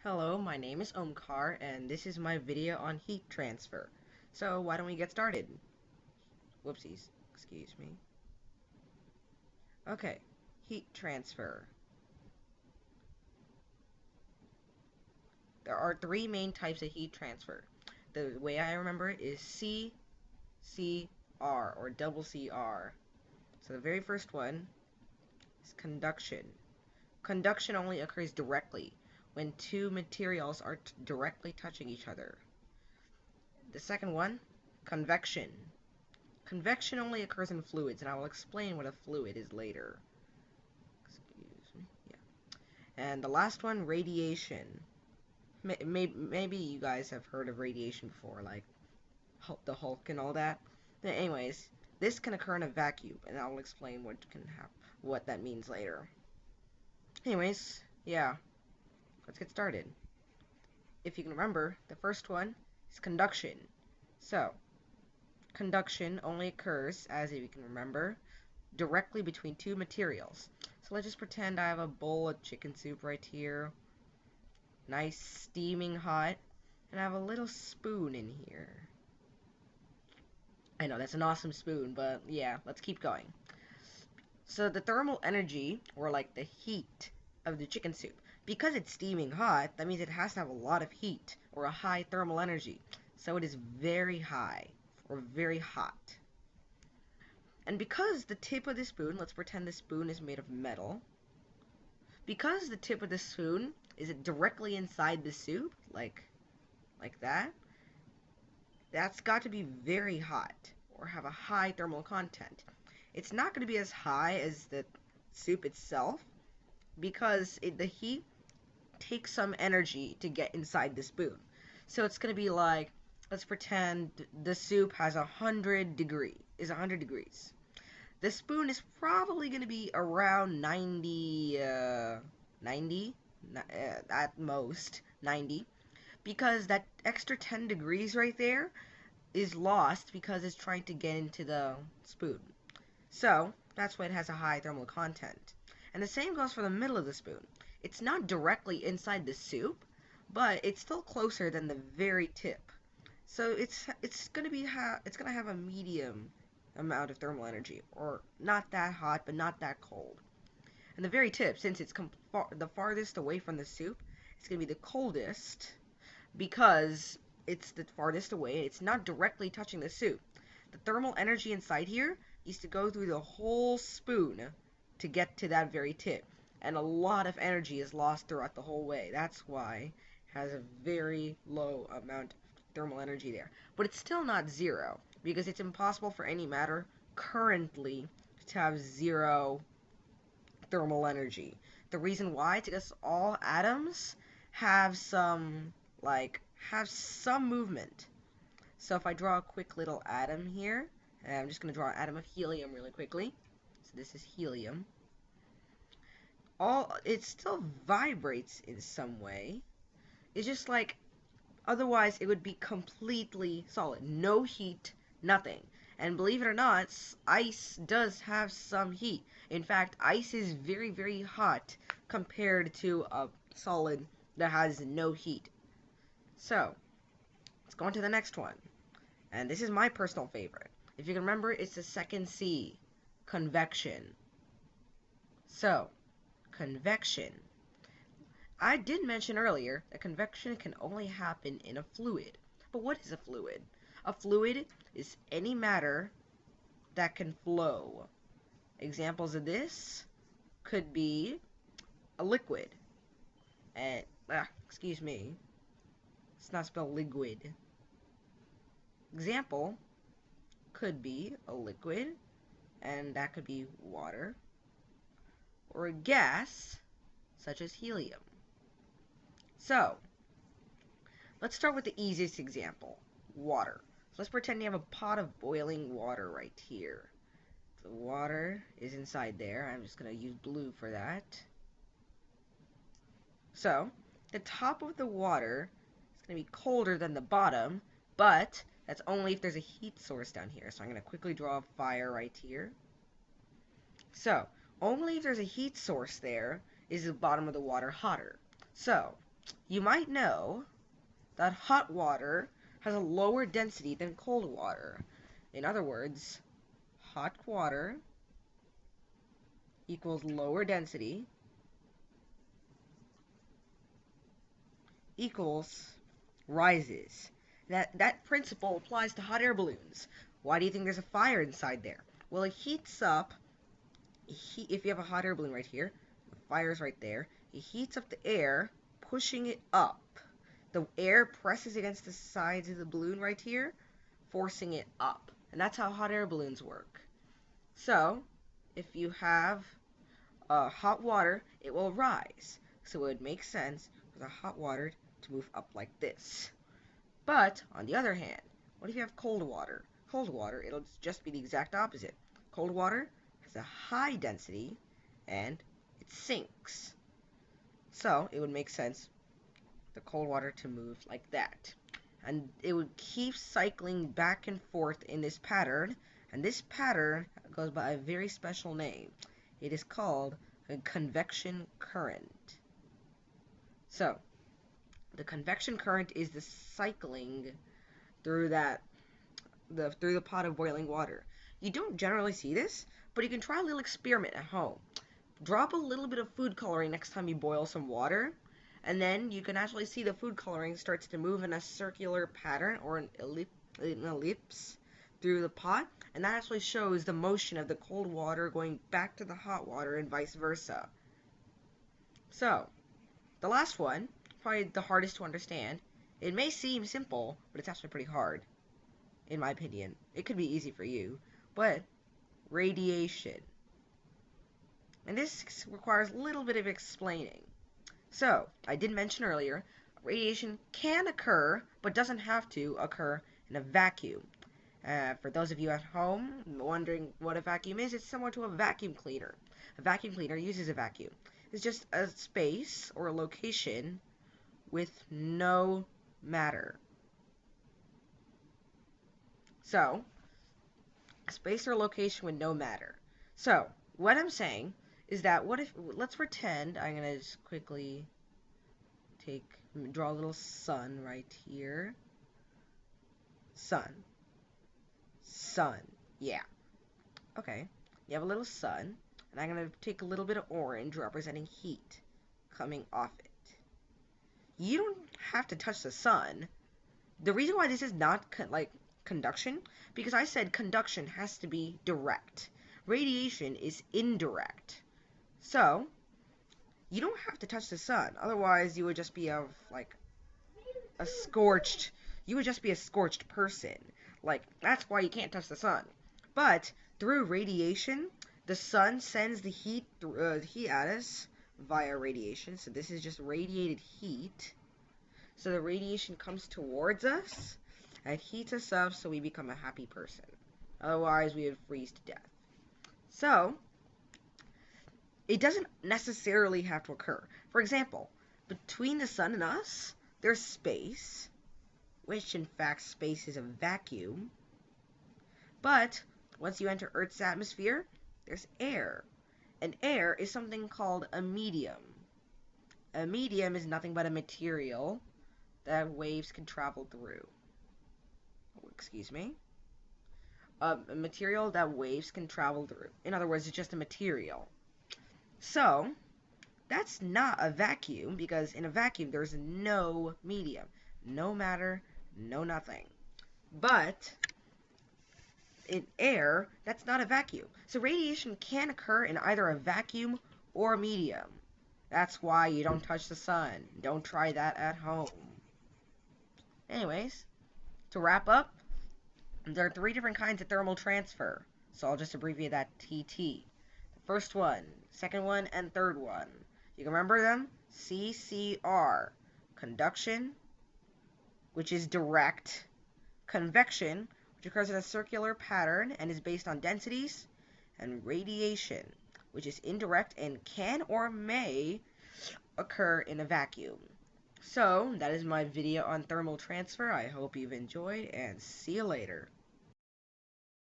Hello, my name is Omkar, and this is my video on heat transfer. So, why don't we get started? Whoopsies, excuse me. Okay, heat transfer. There are three main types of heat transfer. The way I remember it is CCR, or double CR. So the very first one is conduction. Conduction only occurs directly when two materials are directly touching each other. The second one, convection. Convection only occurs in fluids, and I will explain what a fluid is later. Excuse me. Yeah. And the last one, radiation. Maybe you guys have heard of radiation before, like the Hulk and all that. But anyways, this can occur in a vacuum, and I will explain what that means later. Anyways, yeah, let's get started. If you can remember, the first one is conduction. So, conduction only occurs, as if you can remember, directly between two materials. So let's just pretend I have a bowl of chicken soup right here, nice steaming hot, and I have a little spoon in here. I know that's an awesome spoon, but yeah, let's keep going. So the thermal energy, or like the heat of the chicken soup, because it's steaming hot, that means it has to have a lot of heat, or a high thermal energy. So it is very high, or very hot. And because the tip of the spoon, let's pretend the spoon is made of metal, because the tip of the spoon is directly inside the soup, like that, that's got to be very hot, or have a high thermal content. It's not going to be as high as the soup itself, because the heat takes some energy to get inside the spoon. So it's going to be like, let's pretend the soup has 100 degrees. The spoon is probably going to be around 90, at most 90, because that extra 10 degrees right there is lost because it's trying to get into the spoon. So that's why it has a high thermal content. And the same goes for the middle of the spoon. It's not directly inside the soup, but it's still closer than the very tip. So it's gonna have a medium amount of thermal energy, or not that hot but not that cold. And the very tip, since it's the farthest away from the soup, it's going to be the coldest because it's the farthest away. It's not directly touching the soup. The thermal energy inside here needs to go through the whole spoon to get to that very tip. And a lot of energy is lost throughout the whole way. That's why it has a very low amount of thermal energy there. But it's still not zero, because it's impossible for any matter currently to have zero thermal energy. The reason why is because all atoms have have some movement. So if I draw a quick little atom here, and I'm just going to draw an atom of helium really quickly. So this is helium. It still vibrates in some way. It's just like, otherwise it would be completely solid. No heat, nothing. And believe it or not, ice does have some heat. In fact, ice is very, very hot compared to a solid that has no heat. So, let's go on to the next one. And this is my personal favorite. If you can remember, it's the second C, convection. So, convection. I did mention earlier that convection can only happen in a fluid. But what is a fluid? A fluid is any matter that can flow. Examples of this could be a liquid. And, excuse me, it's not spelled liquid. Example could be a liquid, and that could be water, or a gas, such as helium. So, let's start with the easiest example, water. So let's pretend you have a pot of boiling water right here. The water is inside there. I'm just going to use blue for that. So, the top of the water is going to be colder than the bottom, but that's only if there's a heat source down here. So I'm going to quickly draw a fire right here. So, only if there's a heat source there is the bottom of the water hotter. So, you might know that hot water has a lower density than cold water. In other words, hot water equals lower density equals rises. That principle applies to hot air balloons. Why do you think there's a fire inside there? Well, it heats up. If you have a hot air balloon right here, the fire's right there. It heats up the air, pushing it up. The air presses against the sides of the balloon right here, forcing it up. And that's how hot air balloons work. So, if you have hot water, it will rise. So it would make sense for the hot water to move up like this. But, on the other hand, what if you have cold water? Cold water, it'll just be the exact opposite. Cold water has a high density, and it sinks. So, it would make sense the cold water to move like that. And it would keep cycling back and forth in this pattern, and this pattern goes by a very special name. It is called a convection current. So, the convection current is the cycling through the pot of boiling water. You don't generally see this, but you can try a little experiment at home. Drop a little bit of food coloring next time you boil some water, and then you can actually see the food coloring starts to move in a circular pattern or an ellipse through the pot, and that actually shows the motion of the cold water going back to the hot water and vice versa. So, the last one, probably the hardest to understand. It may seem simple, but it's actually pretty hard, in my opinion. It could be easy for you, but radiation. And this requires a little bit of explaining. So, I did mention earlier, radiation can occur, but doesn't have to occur in a vacuum. For those of you at home wondering what a vacuum is, it's similar to a vacuum cleaner. A vacuum cleaner uses a vacuum. It's just a space or a location with no matter. So, a space or location with no matter. So, what I'm saying is that let's pretend, I'm going to just quickly draw a little sun right here. Sun, yeah. Okay, you have a little sun, and I'm going to take a little bit of orange representing heat coming off it. You don't have to touch the sun. The reason why this is not conduction, because I said conduction has to be direct. Radiation is indirect. So, you don't have to touch the sun. Otherwise, you would just be you would just be a scorched person. That's why you can't touch the sun. But through radiation, the sun sends the heat at us via radiation. So this is just radiated heat. So the radiation comes towards us and heats us up so we become a happy person. Otherwise, we would freeze to death. So, it doesn't necessarily have to occur. For example, between the sun and us, there's space, which in fact space is a vacuum. But once you enter Earth's atmosphere, there's air. And air is something called a medium. A medium is nothing but a material that waves can travel through. Excuse me. A material that waves can travel through. In other words, it's just a material. So, that's not a vacuum, because in a vacuum there's no medium. No matter, no nothing. But in air, that's not a vacuum. So radiation can occur in either a vacuum or a medium. That's why you don't touch the sun. Don't try that at home. Anyways, to wrap up, there are 3 different kinds of thermal transfer. So I'll just abbreviate that TT. The first one, second one, and third one. You can remember them? CCR. Conduction, which is direct. Convection, which occurs in a circular pattern and is based on densities. And radiation, which is indirect and can or may occur in a vacuum. So, that is my video on thermal transfer. I hope you've enjoyed, and see you later.